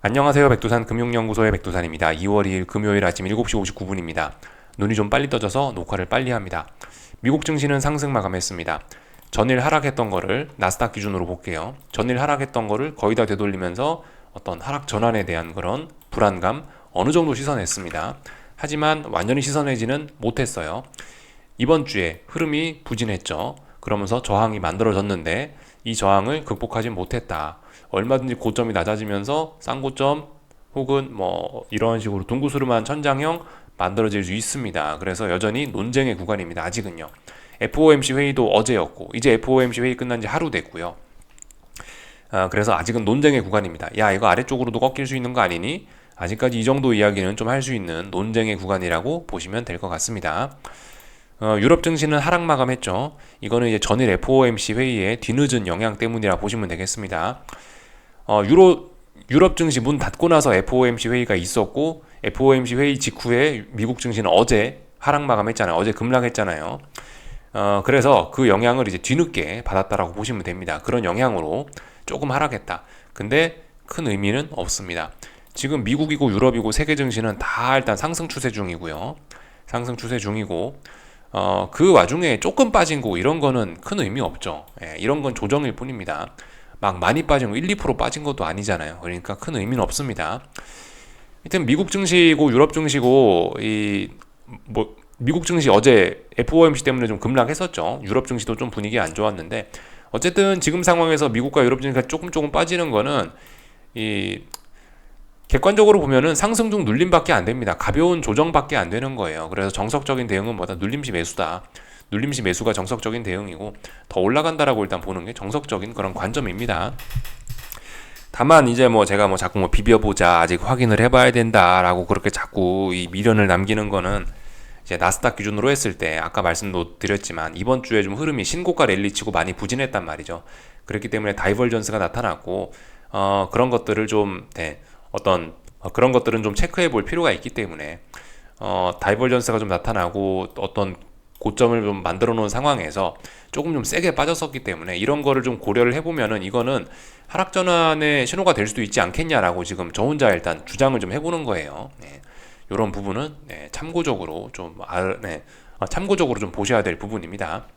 안녕하세요. 백두산 금융연구소의 백두산입니다. 2월 2일 금요일 아침 7시 59분입니다. 눈이 좀 빨리 떠져서 녹화를 빨리 합니다. 미국 증시는 상승 마감했습니다. 전일 하락했던 거를 나스닥 기준으로 볼게요. 전일 하락했던 거를 거의 다 되돌리면서 어떤 하락 전환에 대한 그런 불안감 어느 정도 씻어냈습니다. 하지만 완전히 씻어내지는 못했어요. 이번 주에 흐름이 부진했죠. 그러면서 저항이 만들어졌는데 이 저항을 극복하지 못했다. 얼마든지 고점이 낮아지면서 쌍고점 혹은 뭐 이런 식으로 둥구스름한 천장형 만들어질 수 있습니다. 그래서 여전히 논쟁의 구간입니다. 아직은요. FOMC 회의도 어제였고 이제 FOMC 회의 끝난 지 하루 됐고요. 그래서 아직은 논쟁의 구간입니다. 야, 이거 아래쪽으로도 꺾일 수 있는 거 아니니? 아직까지 이 정도 이야기는 좀 할 수 있는 논쟁의 구간이라고 보시면 될 것 같습니다. 유럽 증시는 하락 마감했죠. 이거는 이제 전일 FOMC 회의의 뒤늦은 영향 때문이라 보시면 되겠습니다. 유럽 증시 문 닫고 나서 FOMC 회의가 있었고 FOMC 회의 직후에 미국 증시는 어제 하락 마감했잖아요. 어제 급락했잖아요. 그래서 그 영향을 이제 뒤늦게 받았다라고 보시면 됩니다. 그런 영향으로 조금 하락했다. 근데 큰 의미는 없습니다. 지금 미국이고 유럽이고 세계 증시는 다 일단 상승 추세 중이고요. 상승 추세 중이고 그 와중에 조금 빠진 거 이런 거는 큰 의미 없죠. 이런 건 조정일 뿐입니다. 막 많이 빠진 거 1, 2% 빠진 것도 아니잖아요. 그러니까 큰 의미는 없습니다. 하여튼 미국 증시고 유럽 증시고 미국 증시 어제 FOMC 때문에 좀 급락했었죠. 유럽 증시도 좀 분위기 안 좋았는데 어쨌든 지금 상황에서 미국과 유럽 증시가 조금 빠지는 거는 객관적으로 보면은 상승 중 눌림밖에 안 됩니다. 가벼운 조정밖에 안 되는 거예요. 그래서 정석적인 대응은 뭐다? 눌림시 매수다. 눌림시 매수가 정석적인 대응이고 더 올라간다라고 일단 보는 게 정석적인 그런 관점입니다. 다만 이제 제가 자꾸 비벼보자, 아직 확인을 해봐야 된다라고 그렇게 자꾸 이 미련을 남기는 거는 이제 나스닥 기준으로 했을 때 아까 말씀도 드렸지만 이번 주에 좀 흐름이 신고가 랠리 치고 많이 부진했단 말이죠. 그렇기 때문에 다이버전스가 나타났고 그런 것들을 좀 그런 것들은 좀 체크해 볼 필요가 있기 때문에 다이버전스가 좀 나타나고 어떤 고점을 좀 만들어 놓은 상황에서 조금 좀 세게 빠졌었기 때문에 이런 거를 좀 고려를 해보면은 이거는 하락 전환의 신호가 될 수도 있지 않겠냐라고 지금 저 혼자 일단 주장을 좀 해보는 거예요. 이런 부분은 참고적으로 참고적으로 좀 보셔야 될 부분입니다.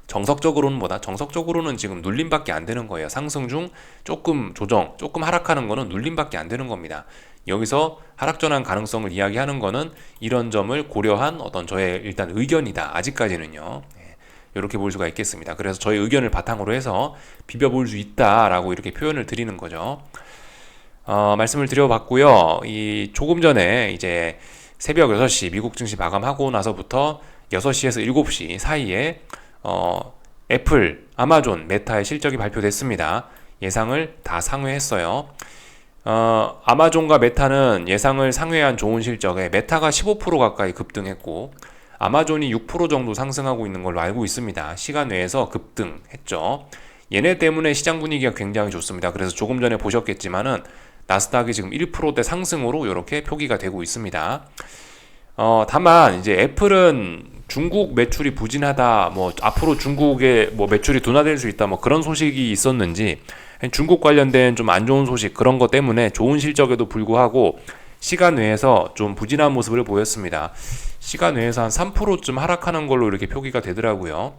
정석적으로는 지금 눌림밖에 안 되는 거예요. 상승 중 조금 조정, 조금 하락하는 거는 눌림밖에 안 되는 겁니다. 여기서 하락 전환 가능성을 이야기하는 거는 이런 점을 고려한 어떤 저의 일단 의견이다. 아직까지는요. 이렇게 볼 수가 있겠습니다. 그래서 저의 의견을 바탕으로 해서 비벼볼 수 있다라고 이렇게 표현을 드리는 거죠. 말씀을 드려봤고요. 조금 전에 이제 새벽 6시 미국 증시 마감하고 나서부터 6시에서 7시 사이에 애플, 아마존, 메타의 실적이 발표됐습니다. 예상을 다 상회했어요. 아마존과 메타는 예상을 상회한 좋은 실적에 메타가 15% 가까이 급등했고 아마존이 6% 정도 상승하고 있는 걸로 알고 있습니다. 시간 외에서 급등했죠. 얘네 때문에 시장 분위기가 굉장히 좋습니다. 그래서 조금 전에 보셨겠지만은 나스닥이 지금 1%대 상승으로 이렇게 표기가 되고 있습니다. 다만 이제 애플은 중국 매출이 부진하다, 앞으로 중국의 매출이 둔화될 수 있다, 그런 소식이 있었는지 중국 관련된 좀 안 좋은 소식 그런 것 때문에 좋은 실적에도 불구하고 시간 외에서 좀 부진한 모습을 보였습니다. 시간 외에서 한 3%쯤 하락하는 걸로 이렇게 표기가 되더라고요.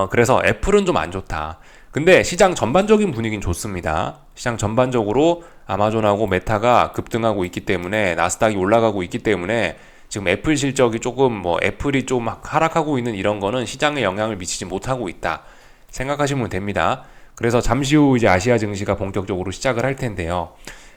그래서 애플은 좀 안 좋다. 근데 시장 전반적인 분위기는 좋습니다. 시장 전반적으로 아마존하고 메타가 급등하고 있기 때문에 나스닥이 올라가고 있기 때문에 지금 애플 실적이 조금 애플이 좀 하락하고 있는 이런 거는 시장에 영향을 미치지 못하고 있다 생각하시면 됩니다. 그래서 잠시 후 이제 아시아 증시가 본격적으로 시작을 할 텐데요.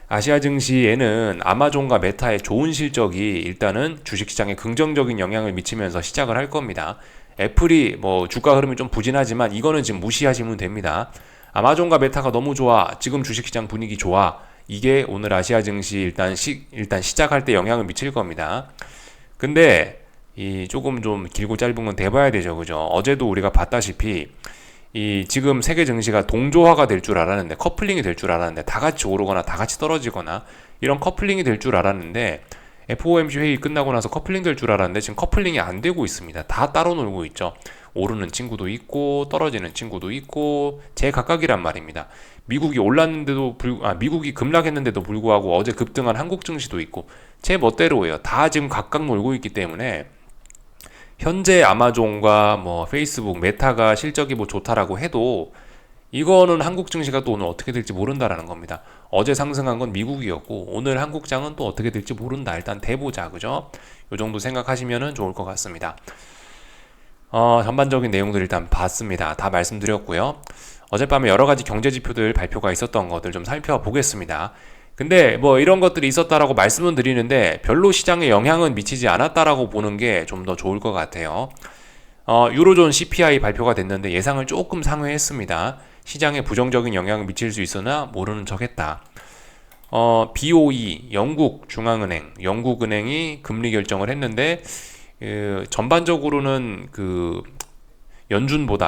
아시아 증시에는 아마존과 메타의 좋은 실적이 일단은 주식시장에 긍정적인 영향을 미치면서 시작을 할 겁니다. 애플이 주가 흐름이 좀 부진하지만 이거는 지금 무시하시면 됩니다. 아마존과 메타가 너무 좋아. 지금 주식시장 분위기 좋아. 이게 오늘 아시아 증시 일단 시작할 때 영향을 미칠 겁니다. 근데 조금 좀 길고 짧은 건 돼봐야 되죠, 그죠? 어제도 우리가 봤다시피 지금 세계 증시가 동조화가 될 줄 알았는데 커플링이 될 줄 알았는데 다 같이 오르거나 다 같이 떨어지거나 이런 커플링이 될 줄 알았는데 FOMC 회의 끝나고 나서 커플링 될 줄 알았는데 지금 커플링이 안 되고 있습니다. 다 따로 놀고 있죠. 오르는 친구도 있고 떨어지는 친구도 있고 제각각이란 말입니다. 미국이 급락했는데도 불구하고 어제 급등한 한국 증시도 있고 제 멋대로예요. 다 지금 각각 놀고 있기 때문에 현재 아마존과 뭐 페이스북, 메타가 실적이 뭐 좋다라고 해도 이거는 한국 증시가 또 오늘 어떻게 될지 모른다라는 겁니다. 어제 상승한 건 미국이었고 오늘 한국장은 또 어떻게 될지 모른다. 일단 대보자, 그죠? 요 정도 생각하시면 좋을 것 같습니다. 전반적인 내용들 일단 봤습니다. 다 말씀드렸고요. 어젯밤에 여러 가지 경제 지표들 발표가 있었던 것들 좀 살펴보겠습니다. 근데 뭐 이런 것들이 있었다라고 말씀은 드리는데 별로 시장에 영향은 미치지 않았다라고 보는 게 좀 더 좋을 것 같아요. 유로존 CPI 발표가 됐는데 예상을 조금 상회했습니다. 시장에 부정적인 영향을 미칠 수 있으나 모르는 척했다. BOE 영국 중앙은행, 영국은행이 금리 결정을 했는데 전반적으로는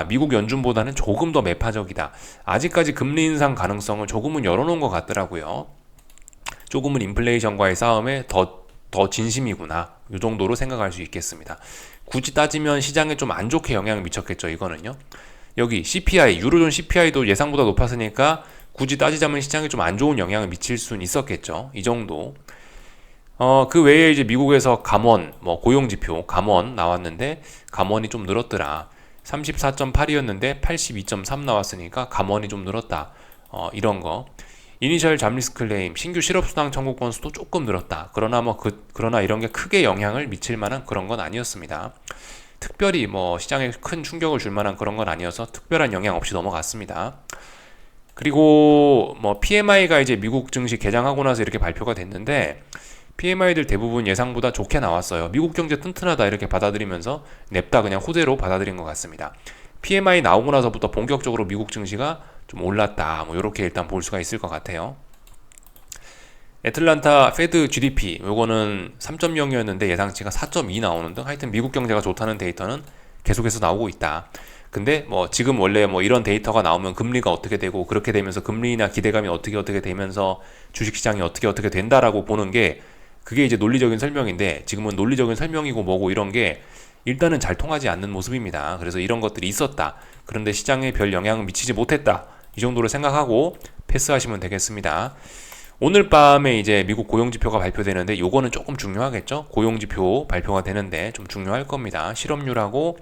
미국 연준보다는 조금 더 매파적이다. 아직까지 금리 인상 가능성을 조금은 열어놓은 것 같더라고요. 조금은 인플레이션과의 싸움에 더 진심이구나. 이 정도로 생각할 수 있겠습니다. 굳이 따지면 시장에 좀 안 좋게 영향을 미쳤겠죠, 이거는요. 여기 CPI, 유로존 CPI도 예상보다 높았으니까 굳이 따지자면 시장에 좀 안 좋은 영향을 미칠 수는 있었겠죠. 이 정도. 그 외에 이제 미국에서 감원, 고용지표, 감원 나왔는데, 감원이 좀 늘었더라. 34.8이었는데 82.3 나왔으니까 감원이 좀 늘었다. 이런 거. 이니셜 잡리스 클레임, 신규 실업수당 청구 건수도 조금 늘었다. 그러나 이런 게 크게 영향을 미칠 만한 그런 건 아니었습니다. 특별히 시장에 큰 충격을 줄 만한 그런 건 아니어서 특별한 영향 없이 넘어갔습니다. 그리고 PMI가 이제 미국 증시 개장하고 나서 이렇게 발표가 됐는데 PMI들 대부분 예상보다 좋게 나왔어요. 미국 경제 튼튼하다 이렇게 받아들이면서 냅다 그냥 호재로 받아들인 것 같습니다. PMI 나오고 나서부터 본격적으로 미국 증시가 좀 올랐다. 이렇게 일단 볼 수가 있을 것 같아요. 애틀란타 페드 GDP 요거는 3.0이었는데 예상치가 4.2 나오는 등 하여튼 미국 경제가 좋다는 데이터는 계속해서 나오고 있다. 근데 지금 원래 이런 데이터가 나오면 금리가 어떻게 되고 그렇게 되면서 금리나 기대감이 어떻게 되면서 주식시장이 어떻게 된다라고 보는 게 그게 이제 논리적인 설명인데 지금은 논리적인 설명이고 뭐고 이런 게 일단은 잘 통하지 않는 모습입니다. 그래서 이런 것들이 있었다. 그런데 시장에 별 영향을 미치지 못했다. 이 정도로 생각하고 패스하시면 되겠습니다. 오늘 밤에 이제 미국 고용지표가 발표되는데 요거는 조금 중요하겠죠? 고용지표 발표가 되는데 좀 중요할 겁니다. 실업률하고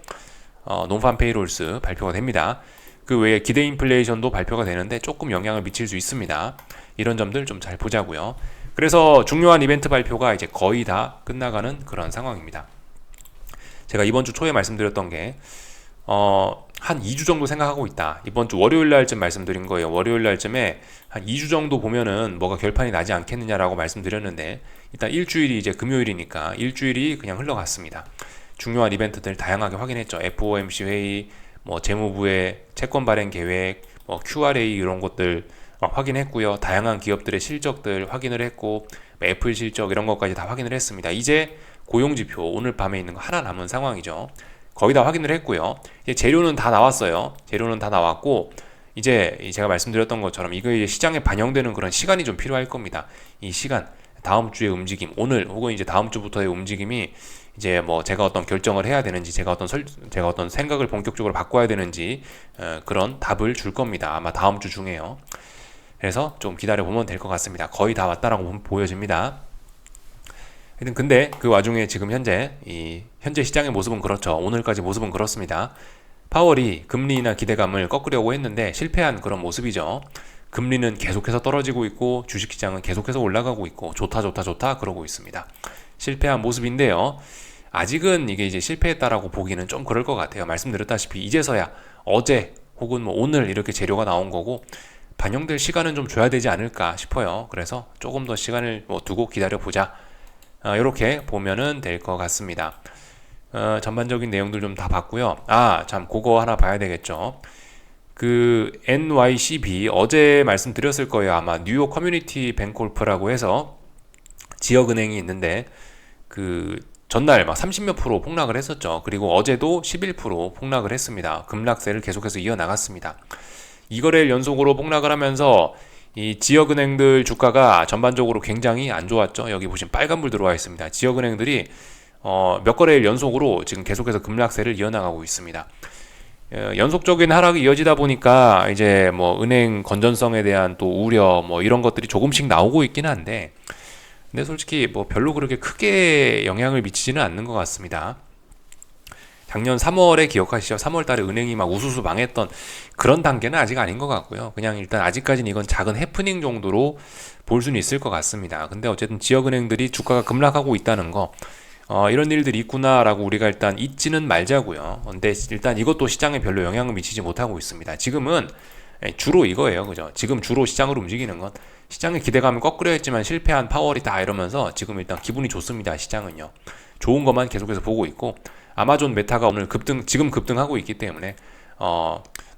논판 페이롤스 발표가 됩니다. 그 외에 기대 인플레이션도 발표가 되는데 조금 영향을 미칠 수 있습니다. 이런 점들 좀 잘 보자고요. 그래서 중요한 이벤트 발표가 이제 거의 다 끝나가는 그런 상황입니다. 제가 이번 주 초에 말씀드렸던 게 한 2주 정도 생각하고 있다. 이번 주 월요일 날쯤 말씀드린 거예요. 월요일 날쯤에 한 2주 정도 보면은 뭐가 결판이 나지 않겠느냐라고 말씀드렸는데 일단 일주일이 이제 금요일이니까 일주일이 그냥 흘러갔습니다. 중요한 이벤트들 다양하게 확인했죠. FOMC 회의, 재무부의 채권 발행 계획, QRA 이런 것들 확인했고요. 다양한 기업들의 실적들 확인을 했고 애플 실적 이런 것까지 다 확인을 했습니다. 이제 고용지표 오늘 밤에 있는 거 하나 남은 상황이죠. 거의 다 확인을 했고요. 이제 재료는 다 나왔어요. 재료는 다 나왔고 이제 제가 말씀드렸던 것처럼 이거 이제 시장에 반영되는 그런 시간이 좀 필요할 겁니다. 이 시간, 다음 주의 움직임, 오늘 혹은 이제 다음 주부터의 움직임이 이제 제가 어떤 결정을 해야 되는지, 제가 어떤 생각을 본격적으로 바꿔야 되는지 그런 답을 줄 겁니다. 아마 다음 주 중에요. 그래서 좀 기다려 보면 될 것 같습니다. 거의 다 왔다라고 보여집니다. 근데 그 와중에 지금 현재 시장의 모습은 그렇죠. 오늘까지 모습은 그렇습니다. 파월이 금리나 기대감을 꺾으려고 했는데 실패한 그런 모습이죠. 금리는 계속해서 떨어지고 있고 주식시장은 계속해서 올라가고 있고 좋다 그러고 있습니다. 실패한 모습인데요. 아직은 이게 이제 실패했다라고 보기는 좀 그럴 것 같아요. 말씀드렸다시피 이제서야 어제 혹은 오늘 이렇게 재료가 나온 거고 반영될 시간은 좀 줘야 되지 않을까 싶어요. 그래서 조금 더 시간을 두고 기다려보자. 이렇게 보면은 될 것 같습니다. 전반적인 내용들 좀 다 봤고요. 참 그거 하나 봐야 되겠죠. 그 NYCB 어제 말씀드렸을 거예요. 아마 뉴욕 커뮤니티 뱅콜프라고 해서 지역은행이 있는데 그 전날 막 30몇 프로 폭락을 했었죠. 그리고 어제도 11% 폭락을 했습니다. 급락세를 계속해서 이어나갔습니다. 이거래일 연속으로 폭락을 하면서 이 지역은행들 주가가 전반적으로 굉장히 안 좋았죠. 여기 보시면 빨간불 들어와 있습니다. 지역은행들이 몇 거래일 연속으로 지금 계속해서 급락세를 이어나가고 있습니다. 연속적인 하락이 이어지다 보니까 이제 뭐 은행 건전성에 대한 또 우려 뭐 이런 것들이 조금씩 나오고 있긴 한데, 근데 솔직히 뭐 별로 그렇게 크게 영향을 미치지는 않는 것 같습니다. 작년 3월에 기억하시죠? 3월 달에 은행이 막 우수수 망했던 그런 단계는 아직 아닌 것 같고요. 그냥 일단 아직까지는 이건 작은 해프닝 정도로 볼 수는 있을 것 같습니다. 근데 어쨌든 지역은행들이 주가가 급락하고 있다는 거, 이런 일들이 있구나라고 우리가 일단 잊지는 말자고요. 근데 일단 이것도 시장에 별로 영향을 미치지 못하고 있습니다. 지금은 주로 이거예요. 그죠? 지금 주로 시장으로 움직이는 건 시장의 기대감을 꺾으려 했지만 실패한 파월이다 이러면서 지금 일단 기분이 좋습니다. 시장은요. 좋은 것만 계속해서 보고 있고, 아마존 메타가 오늘 지금 급등하고 있기 때문에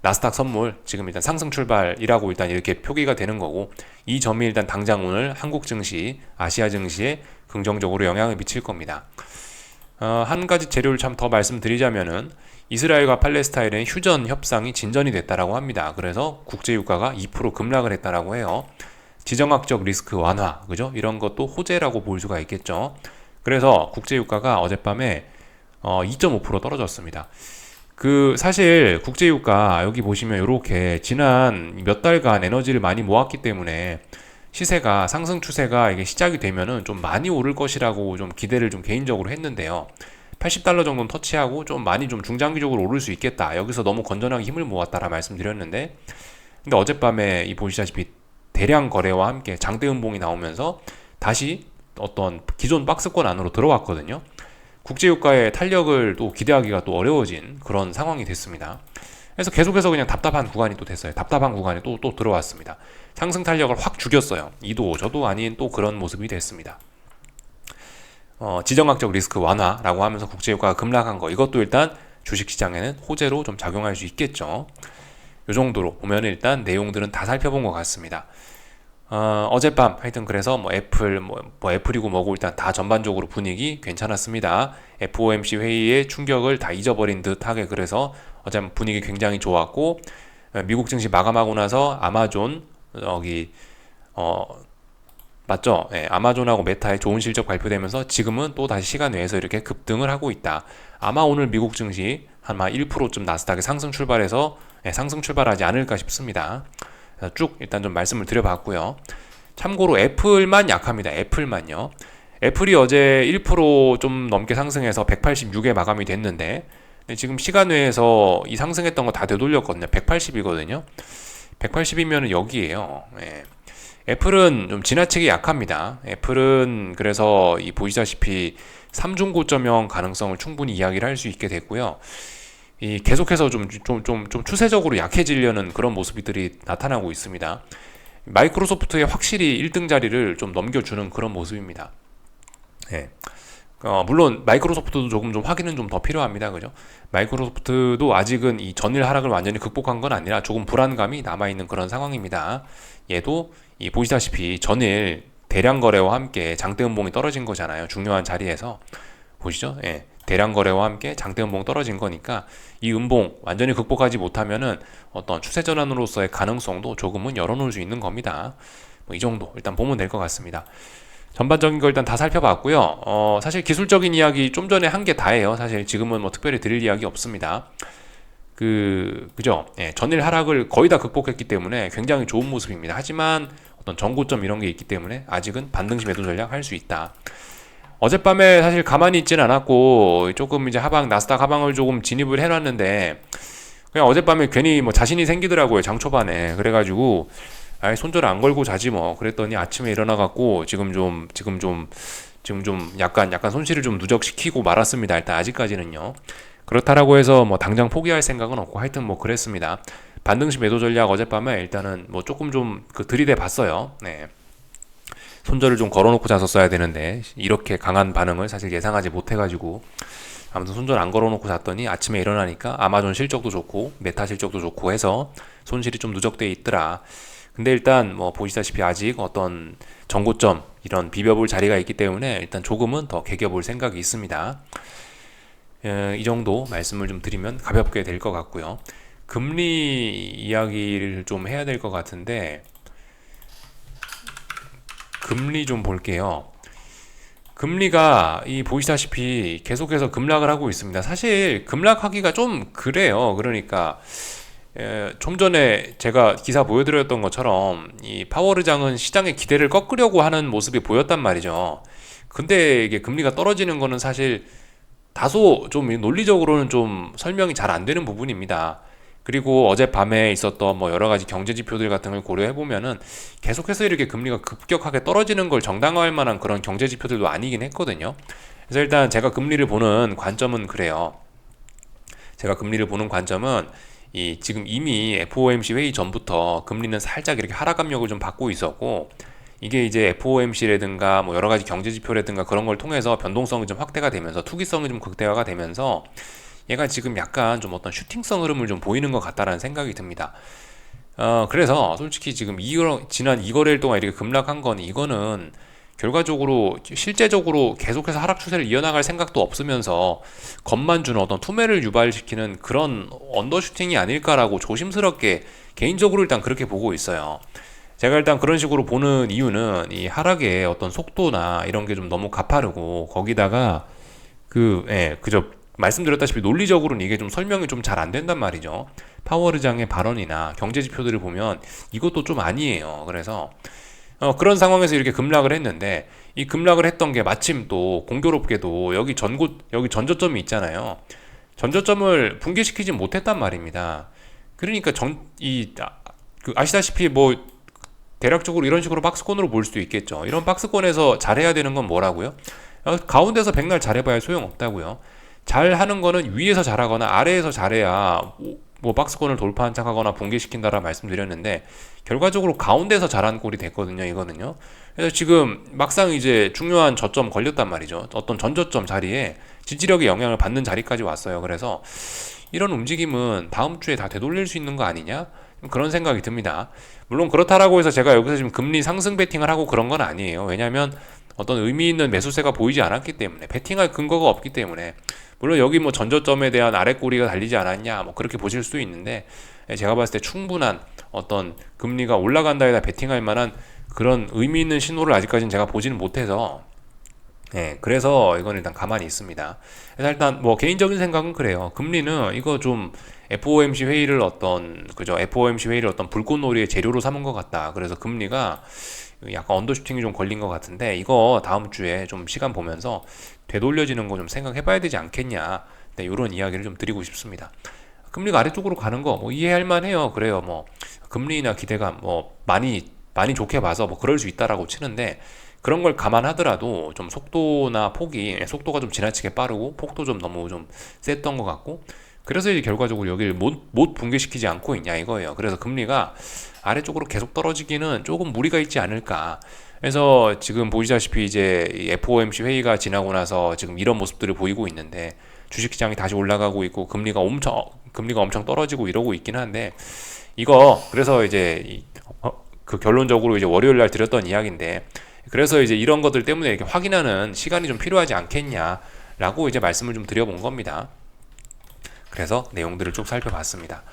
나스닥 선물 지금 일단 상승 출발이라고 일단 이렇게 표기가 되는 거고, 이 점이 일단 당장 오늘 한국 증시, 아시아 증시에 긍정적으로 영향을 미칠 겁니다. 한 가지 재료를 참 더 말씀드리자면은 이스라엘과 팔레스타인의 휴전 협상이 진전이 됐다라고 합니다. 그래서 국제유가가 2% 급락을 했다라고 해요. 지정학적 리스크 완화, 그죠? 이런 것도 호재라고 볼 수가 있겠죠. 그래서 국제유가가 어젯밤에 2.5% 떨어졌습니다. 사실 국제유가 여기 보시면 이렇게 지난 몇 달간 에너지를 많이 모았기 때문에 시세가 상승 추세가 이게 시작이 되면은 좀 많이 오를 것이라고 좀 기대를 좀 개인적으로 했는데요. 80달러 정도는 터치하고 좀 많이 좀 중장기적으로 오를 수 있겠다. 여기서 너무 건전하게 힘을 모았다라 말씀드렸는데, 근데 어젯밤에 이 보시다시피 대량 거래와 함께 장대 음봉이 나오면서 다시 어떤 기존 박스권 안으로 들어왔거든요. 국제유가의 탄력을 또 기대하기가 또 어려워진 그런 상황이 됐습니다. 그래서 계속해서 그냥 답답한 구간이 또 됐어요. 답답한 구간이 또 들어왔습니다. 상승 탄력을 확 죽였어요. 이도 저도 아닌 또 그런 모습이 됐습니다. 지정학적 리스크 완화라고 하면서 국제유가가 급락한 거, 이것도 일단 주식시장에는 호재로 좀 작용할 수 있겠죠. 이 정도로 보면 일단 내용들은 다 살펴본 것 같습니다. 어젯밤 하여튼 그래서 뭐 애플이고 뭐고 일단 다 전반적으로 분위기 괜찮았습니다. FOMC 회의의 충격을 다 잊어버린 듯하게, 그래서 어젯밤 분위기 굉장히 좋았고, 미국 증시 마감하고 나서 아마존 맞죠? 아마존하고 메타의 좋은 실적 발표되면서 지금은 또 다시 시간 외에서 이렇게 급등을 하고 있다. 아마 오늘 미국 증시 아마 1%쯤 나스닥에 상승 출발하지 않을까 싶습니다. 쭉 일단 좀 말씀을 드려봤고요. 참고로 애플만 약합니다. 애플만요. 애플이 어제 1%좀 넘게 상승해서 186에 마감이 됐는데, 지금 시간 외에서 이 상승했던 거 다 되돌렸거든요. 180이거든요. 180이면 여기에요. 애플은 좀 지나치게 약합니다. 애플은 그래서 보시다시피 3중 고점형 가능성을 충분히 이야기를 할 수 있게 됐고요. 계속해서 좀 추세적으로 약해지려는 그런 모습들이 나타나고 있습니다. 마이크로소프트의 확실히 1등 자리를 좀 넘겨주는 그런 모습입니다. 물론 마이크로소프트도 조금 좀 확인은 좀 더 필요합니다. 그죠? 마이크로소프트도 아직은 이 전일 하락을 완전히 극복한 건 아니라 조금 불안감이 남아있는 그런 상황입니다. 얘도 보시다시피 전일 대량 거래와 함께 장대 음봉이 떨어진 거잖아요. 중요한 자리에서 보시죠. 대량 거래와 함께 장대 음봉 떨어진 거니까 이 음봉 완전히 극복하지 못하면은 어떤 추세 전환으로서의 가능성도 조금은 열어놓을 수 있는 겁니다. 이 정도 일단 보면 될 것 같습니다. 전반적인 걸 일단 다 살펴봤고요. 사실 기술적인 이야기 좀 전에 한 게 다예요. 사실 지금은 뭐 특별히 드릴 이야기 없습니다. 그죠? 전일 하락을 거의 다 극복했기 때문에 굉장히 좋은 모습입니다. 하지만 어떤 전고점 이런 게 있기 때문에 아직은 반등시 매도 전략 할 수 있다. 어젯밤에 사실 가만히 있진 않았고 조금 이제 나스닥 하방을 조금 진입을 해놨는데, 그냥 어젯밤에 괜히 뭐 자신이 생기더라고요. 장 초반에. 그래가지고 손절 안 걸고 자지 뭐. 그랬더니 아침에 일어나갖고 지금 좀 약간 손실을 좀 누적시키고 말았습니다. 일단 아직까지는요. 그렇다라고 해서 뭐 당장 포기할 생각은 없고 하여튼 뭐 그랬습니다. 반등시 매도 전략 어젯밤에 일단은 뭐 조금 좀 들이대 봤어요. 손절을 좀 걸어놓고 잤었어야 되는데 이렇게 강한 반응을 사실 예상하지 못해가지고 아무튼 손절 안 걸어놓고 잤더니 아침에 일어나니까 아마존 실적도 좋고 메타 실적도 좋고 해서 손실이 좀 누적돼 있더라. 근데 일단 뭐 보시다시피 아직 어떤 정고점 이런 비벼볼 자리가 있기 때문에 일단 조금은 더 개겨볼 생각이 있습니다. 이 정도 말씀을 좀 드리면 가볍게 될 것 같고요. 금리 이야기를 좀 해야 될 것 같은데, 금리 좀 볼게요. 금리가 보시다시피 계속해서 급락을 하고 있습니다. 사실 급락하기가 좀 그래요. 그러니까 좀 전에 제가 기사 보여드렸던 것처럼 이 파월의장은 시장의 기대를 꺾으려고 하는 모습이 보였단 말이죠. 근데 이게 금리가 떨어지는 거는 사실 다소 좀 논리적으로는 좀 설명이 잘 안 되는 부분입니다. 그리고 어젯밤에 있었던 뭐 여러 가지 경제 지표들 같은 걸 고려해 보면은 계속해서 이렇게 금리가 급격하게 떨어지는 걸 정당화할 만한 그런 경제 지표들도 아니긴 했거든요. 그래서 일단 제가 금리를 보는 관점은 그래요. 제가 금리를 보는 관점은 지금 이미 FOMC 회의 전부터 금리는 살짝 이렇게 하락 압력을 좀 받고 있었고, 이게 이제 FOMC라든가 뭐 여러 가지 경제 지표라든가 그런 걸 통해서 변동성이 좀 확대가 되면서 투기성이 좀 극대화가 되면서 얘가 지금 약간 좀 어떤 슈팅성 흐름을 좀 보이는 것 같다라는 생각이 듭니다. 그래서 솔직히 지금 지난 2거래일 동안 이렇게 급락한 건 이거는 결과적으로 실제적으로 계속해서 하락 추세를 이어나갈 생각도 없으면서 겁만 주는 어떤 투매를 유발시키는 그런 언더슈팅이 아닐까라고 조심스럽게 개인적으로 일단 그렇게 보고 있어요. 제가 일단 그런 식으로 보는 이유는 이 하락의 어떤 속도나 이런 게 좀 너무 가파르고, 거기다가 그저 말씀드렸다시피 논리적으로는 이게 좀 설명이 좀 잘 안 된단 말이죠. 파월 의장의 발언이나 경제 지표들을 보면 이것도 좀 아니에요. 그래서 그런 상황에서 이렇게 급락을 했는데, 이 급락을 했던 게 마침 또 공교롭게도 여기 전저점이 있잖아요. 전저점을 붕괴시키지 못했단 말입니다. 그러니까 아시다시피 뭐 대략적으로 이런 식으로 박스권으로 볼 수도 있겠죠. 이런 박스권에서 잘해야 되는 건 뭐라고요? 가운데서 백날 잘해봐야 소용없다고요. 잘하는 거는 위에서 잘하거나 아래에서 잘해야 뭐 박스권을 돌파한 척하거나 붕괴시킨다라 말씀드렸는데, 결과적으로 가운데서 잘한 꼴이 됐거든요, 이거는요. 그래서 지금 막상 이제 중요한 저점 걸렸단 말이죠. 어떤 전저점 자리에 지지력의 영향을 받는 자리까지 왔어요. 그래서 이런 움직임은 다음 주에 다 되돌릴 수 있는 거 아니냐? 그런 생각이 듭니다. 물론 그렇다라고 해서 제가 여기서 지금 금리 상승 베팅을 하고 그런 건 아니에요. 왜냐하면 어떤 의미 있는 매수세가 보이지 않았기 때문에, 베팅할 근거가 없기 때문에. 물론 여기 뭐 전저점에 대한 아랫꼬리가 달리지 않았냐, 뭐 그렇게 보실 수도 있는데, 제가 봤을 때 충분한 어떤 금리가 올라간다에다 베팅할 만한 그런 의미 있는 신호를 아직까지는 제가 보지는 못해서, 그래서 이건 일단 가만히 있습니다. 그래서 일단 뭐 개인적인 생각은 그래요. 금리는 이거 좀 FOMC 회의를 어떤 불꽃놀이의 재료로 삼은 것 같다. 그래서 금리가 약간 언더슈팅이 좀 걸린 것 같은데, 이거 다음 주에 좀 시간 보면서 되돌려지는 거 좀 생각해 봐야 되지 않겠냐. 네, 이런 이야기를 좀 드리고 싶습니다. 금리가 아래쪽으로 가는 거 뭐 이해할 만해요. 그래요. 뭐 금리나 기대감 뭐 많이 좋게 봐서 뭐 그럴 수 있다라고 치는데, 그런 걸 감안하더라도 좀 속도가 좀 지나치게 빠르고 폭도 좀 너무 좀 셌던 것 같고, 그래서 이제 결과적으로 여기를 못 붕괴시키지 않고 있냐 이거예요. 그래서 금리가 아래쪽으로 계속 떨어지기는 조금 무리가 있지 않을까. 그래서 지금 보시다시피 이제 FOMC 회의가 지나고 나서 지금 이런 모습들을 보이고 있는데, 주식시장이 다시 올라가고 있고 금리가 엄청 떨어지고 이러고 있긴 한데, 이거 그래서 이제 그 결론적으로 이제 월요일 날 드렸던 이야기인데, 그래서 이제 이런 것들 때문에 이렇게 확인하는 시간이 좀 필요하지 않겠냐라고 이제 말씀을 좀 드려본 겁니다. 그래서 내용들을 쭉 살펴봤습니다.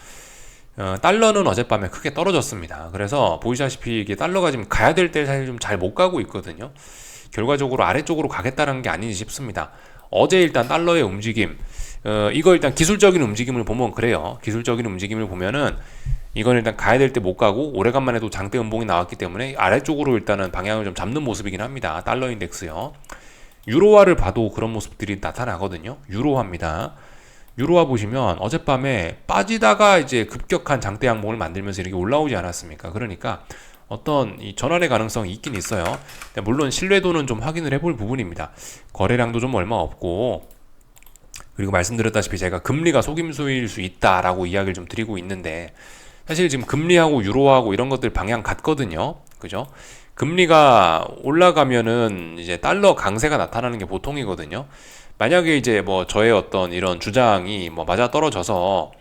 달러는 어젯밤에 크게 떨어졌습니다. 그래서 보시다시피 이게 달러가 지금 가야 될 때 사실 좀 잘 못 가고 있거든요. 결과적으로 아래쪽으로 가겠다는 게 아닌지 싶습니다. 어제 일단 달러의 움직임, 이거 일단 기술적인 움직임을 보면 그래요. 기술적인 움직임을 보면은 이건 일단 가야 될 때 못 가고 오래간만에 또 장대 음봉이 나왔기 때문에 아래쪽으로 일단은 방향을 좀 잡는 모습이긴 합니다. 달러 인덱스요. 유로화를 봐도 그런 모습들이 나타나거든요. 유로화입니다. 유로화 보시면 어젯밤에 빠지다가 이제 급격한 장대 양봉을 만들면서 이렇게 올라오지 않았습니까? 그러니까 어떤 이 전환의 가능성이 있긴 있어요. 물론 신뢰도는 좀 확인을 해볼 부분입니다. 거래량도 좀 얼마 없고, 그리고 말씀드렸다시피 제가 금리가 속임수일 수 있다라고 이야기를 좀 드리고 있는데, 사실 지금 금리하고 유로하고 이런 것들 방향 같거든요. 그죠? 금리가 올라가면은 이제 달러 강세가 나타나는 게 보통이거든요. 만약에 이제 뭐 저의 어떤 이런 주장이 뭐 맞아 떨어져서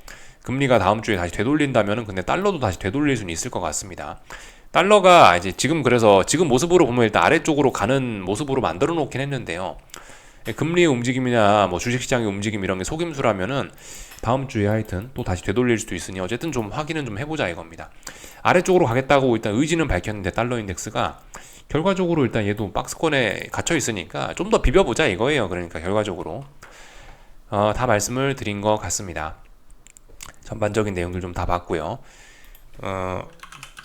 금리가 다음 주에 다시 되돌린다면은, 근데 달러도 다시 되돌릴 수는 있을 것 같습니다. 달러가 이제 지금 모습으로 보면 일단 아래쪽으로 가는 모습으로 만들어 놓긴 했는데요. 금리의 움직임이나 뭐 주식시장의 움직임 이런 게 속임수라면은 다음 주에 하여튼 또 다시 되돌릴 수도 있으니 어쨌든 좀 확인은 좀 해보자 이겁니다. 아래쪽으로 가겠다고 일단 의지는 밝혔는데 달러 인덱스가 결과적으로 일단 얘도 박스권에 갇혀 있으니까 좀 더 비벼보자 이거예요. 그러니까 결과적으로 다 말씀을 드린 것 같습니다. 전반적인 내용들 좀 다 봤고요.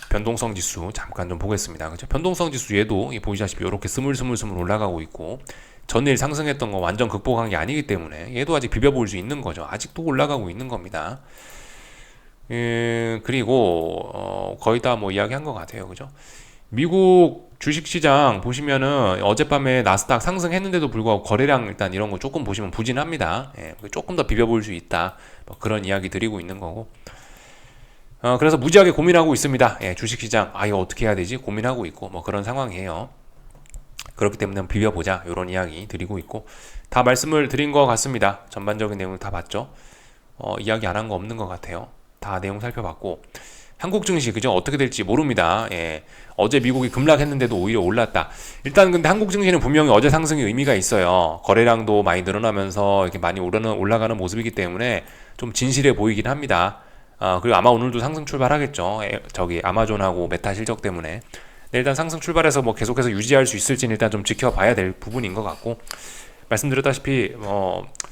변동성 지수 잠깐 좀 보겠습니다. 그죠? 변동성 지수 얘도 보시다시피 이렇게 스물스물 올라가고 있고 전일 상승했던 거 완전 극복한 게 아니기 때문에 얘도 아직 비벼볼 수 있는 거죠. 아직도 올라가고 있는 겁니다. 그리고 거의 다 뭐 이야기한 것 같아요. 그죠? 미국 주식시장 보시면은 어젯밤에 나스닥 상승했는데도 불구하고 거래량 일단 이런 거 조금 보시면 부진합니다. 조금 더 비벼볼 수 있다. 뭐 그런 이야기 드리고 있는 거고. 그래서 무지하게 고민하고 있습니다. 주식시장 이거 어떻게 해야 되지? 고민하고 있고 뭐 그런 상황이에요. 그렇기 때문에 비벼보자 이런 이야기 드리고 있고 다 말씀을 드린 것 같습니다. 전반적인 내용을 다 봤죠. 이야기 안 한 거 없는 것 같아요. 다 내용 살펴봤고 한국 증시 그죠? 어떻게 될지 모릅니다. 어제 미국이 급락했는데도 오히려 올랐다. 일단 근데 한국 증시는 분명히 어제 상승의 의미가 있어요. 거래량도 많이 늘어나면서 이렇게 많이 올라가는 모습이기 때문에 좀 진실해 보이긴 합니다. 그리고 아마 오늘도 상승 출발하겠죠. 저기 아마존하고 메타 실적 때문에. 네, 일단 상승 출발해서 뭐 계속해서 유지할 수 있을지는 일단 좀 지켜봐야 될 부분인 것 같고 말씀드렸다시피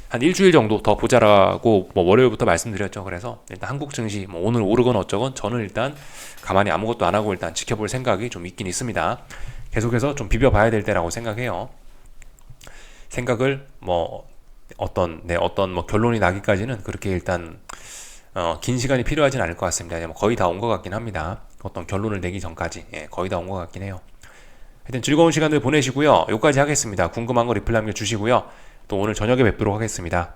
한 일주일 정도 더 보자라고 뭐 월요일부터 말씀드렸죠. 그래서 일단 한국 증시 뭐 오늘 오르건 어쩌건 저는 일단 가만히 아무것도 안 하고 일단 지켜볼 생각이 좀 있긴 있습니다. 계속해서 좀 비벼봐야 될 때라고 생각해요. 생각을 뭐 어떤 뭐 결론이 나기까지는 그렇게 일단 긴 시간이 필요하진 않을 것 같습니다. 거의 다 온 것 같긴 합니다. 어떤 결론을 내기 전까지 거의 다 온 것 같긴 해요. 하여튼 즐거운 시간들 보내시고요. 여기까지 하겠습니다. 궁금한 거 리플 남겨주시고요. 또 오늘 저녁에 뵙도록 하겠습니다.